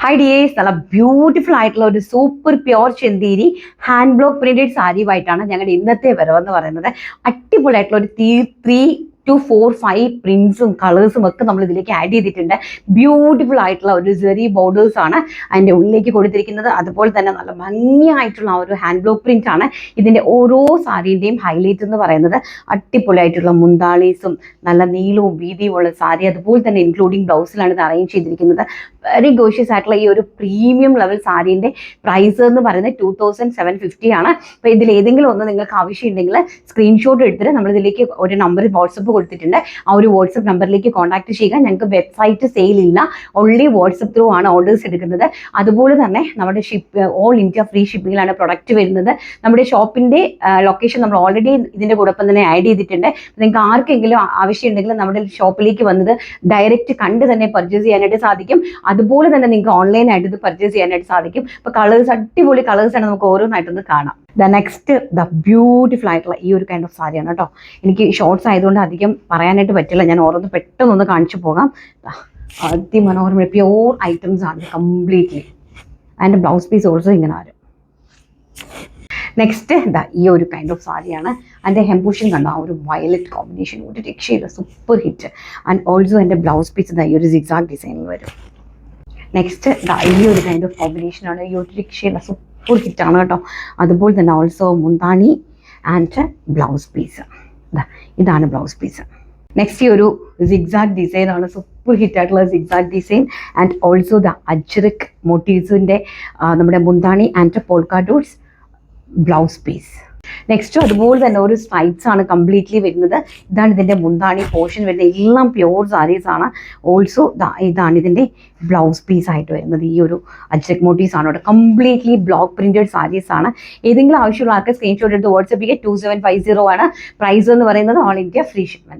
Hi dears, നല്ല beautiful ആയിട്ടുള്ള ഒരു സൂപ്പർ പ്യോർ ചെന്തീരി ഹാൻഡ് ബ്ലോക്ക് പ്രിന്റഡ് സാരിയുമായിട്ടാണ് ഞങ്ങളുടെ ഇന്നത്തെ വരവെന്ന് പറയുന്നത്. അടിപൊളിയായിട്ടുള്ള ഒരു 3-4-5 പ്രിന്റ്സും കളേഴ്സും ഒക്കെ നമ്മൾ ഇതിലേക്ക് ആഡ് ചെയ്തിട്ടുണ്ട്. ബ്യൂട്ടിഫുൾ ആയിട്ടുള്ള ഒരു സെറി ബോർഡേഴ്സ് ആണ് അതിൻ്റെ ഉള്ളിലേക്ക് കൊടുത്തിരിക്കുന്നത്. അതുപോലെ തന്നെ നല്ല ഭംഗിയായിട്ടുള്ള ഒരു ഹാൻഡ് ബ്ലോക്ക് പ്രിന്റ് ആണ് ഇതിൻ്റെ ഓരോ സാരീൻ്റെയും ഹൈലൈറ്റ് എന്ന് പറയുന്നത്. അടിപൊളിയായിട്ടുള്ള മുന്താളീസും നല്ല നീളവും വീതിയുമുള്ള സാരി, അതുപോലെ തന്നെ ഇൻക്ലൂഡിങ് ബ്ലൗസിലാണ് ഇത് അറേഞ്ച് ചെയ്തിരിക്കുന്നത്. വെരി ഗോഷ്യസ് ആയിട്ടുള്ള ഈ ഒരു പ്രീമിയം ലെവൽ സാരീൻ്റെ പ്രൈസ് എന്ന് പറയുന്നത് 2750 ആണ്. അപ്പോൾ ഇതിൽ ഏതെങ്കിലും ഒന്ന് നിങ്ങൾക്ക് ആവശ്യമുണ്ടെങ്കിൽ സ്ക്രീൻഷോട്ട് എടുത്തിട്ട് നമ്മളിതിലേക്ക് ഒരു നമ്പർ വാട്സപ്പ് കൊടുത്തിട്ടുണ്ട്. ആ ഒരു വാട്സപ്പ് നമ്പറിലേക്ക് കോൺടാക്ട് ചെയ്യുക. ഞങ്ങൾക്ക് വെബ്സൈറ്റ് സെയിൽ ഇല്ല, ഓൺലി വാട്സപ്പ് ത്രൂ ആണ് ഓർഡേഴ്സ് എടുക്കുന്നത്. അതുപോലെ തന്നെ നമ്മുടെ ഓൾ ഇന്ത്യ ഫ്രീ ഷിപ്പിങ്ങിലാണ് പ്രൊഡക്റ്റ് വരുന്നത്. നമ്മുടെ ഷോപ്പിൻ്റെ ലൊക്കേഷൻ നമ്മൾ ഓൾറെഡി ഇതിൻ്റെ കൂടൊപ്പം തന്നെ ആഡ് ചെയ്തിട്ടുണ്ട്. നിങ്ങൾക്ക് ആർക്കെങ്കിലും ആവശ്യമുണ്ടെങ്കിൽ നമ്മുടെ ഷോപ്പിലേക്ക് വന്നത് ഡയറക്റ്റ് കണ്ട് തന്നെ പർച്ചേസ് ചെയ്യാനായിട്ട് സാധിക്കും. അതുപോലെ തന്നെ നിങ്ങൾക്ക് ഓൺലൈനായിട്ട് ഇത് പർച്ചേസ് ചെയ്യാനായിട്ട് സാധിക്കും. അപ്പോൾ കളേഴ്സ് അടിപൊളി കളേഴ്സാണ്, നമുക്ക് ഓരോന്നായിട്ടൊന്ന് കാണാം. നെക്സ്റ്റ് ബ്യൂട്ടിഫുൾ ആയിട്ടുള്ള ഈ ഒരു കൈൻഡ് ഓഫ് സാരിയാണ് കേട്ടോ. എനിക്ക് ഷോർട്സ് ആയതുകൊണ്ട് അധികം പറയാനായിട്ട് പറ്റില്ല, ഞാൻ ഓരോന്ന് പെട്ടെന്നൊന്ന് കാണിച്ചു പോകാം. അതിമനോഹരമായ പ്യോർ ഐറ്റംസ് ആണ് കംപ്ലീറ്റ്ലി. അതിൻ്റെ ബ്ലൗസ് പീസ് ഓൾസോ ഇങ്ങനെ വരും. നെക്സ്റ്റ് ഈ ഒരു കൈൻഡ് ഓഫ് സാരിയാണ്. അതിൻ്റെ ഹെംപൂഷൻ കണ്ടോ, ആ ഒരു വയലറ്റ് കോമ്പിനേഷൻ ഒരു രക്ഷയില്ല, സൂപ്പർ ഹിറ്റ്. ആൻഡ് ഓൾസോ എൻ്റെ ബ്ലൗസ് പീസ് ഈ ഒരു സിഗ്സാഗ് ഡിസൈനിൽ വരും. നെക്സ്റ്റ് ഈ ഒരു കൈൻഡ് ഓഫ് കോമ്പിനേഷനാണ്, ഈ ഒരു രക്ഷയില്ല, സൂപ്പർ ഹിറ്റാണ് കേട്ടോ. അതുപോലെ തന്നെ ഓൾസോ മുന്താണി ആൻഡ് ബ്ലൗസ് പീസ്. ഇതാണ് ബ്ലൗസ് പീസ്. നെക്സ്റ്റ് ഈ ഒരു സിഗ്സാഗ് ഡിസൈൻ ആണ്, സൂപ്പർ ഹിറ്റായിട്ടുള്ള zigzag design. And also Ajrak മോട്ടീവ്സിൻ്റെ നമ്മുടെ മുന്താണി and polka dots blouse piece. Next അതുപോലെ തന്നെ ഒരു സ്ട്രൈപ്സ് ആണ് കംപ്ലീറ്റ്ലി വരുന്നത്. ഇതാണ് ഇതിൻ്റെ മുന്താണി പോർഷൻ വരുന്നത്. എല്ലാം പ്യോർ സാരീസ് ആണ്. ഓൾസോ ഇതാണ് ഇതിൻ്റെ ബ്ലൗസ് പീസ് ആയിട്ട് വരുന്നത്. ഈ ഒരു അജ്രക് മോട്ടീവ്സ് ആണ് ഇവിടെ. കംപ്ലീറ്റ്ലി ബ്ലോക്ക് പ്രിന്റഡ് സാരീസ് ആണ്. ഏതെങ്കിലും ആവശ്യമുള്ള ആൾക്ക് സ്ക്രീൻഷോട്ട് എടുത്ത് വാട്സപ്പ് ചെയ്യുക. 2750 ആണ് പ്രൈസ് എന്ന് പറയുന്നത്. All India free shipment.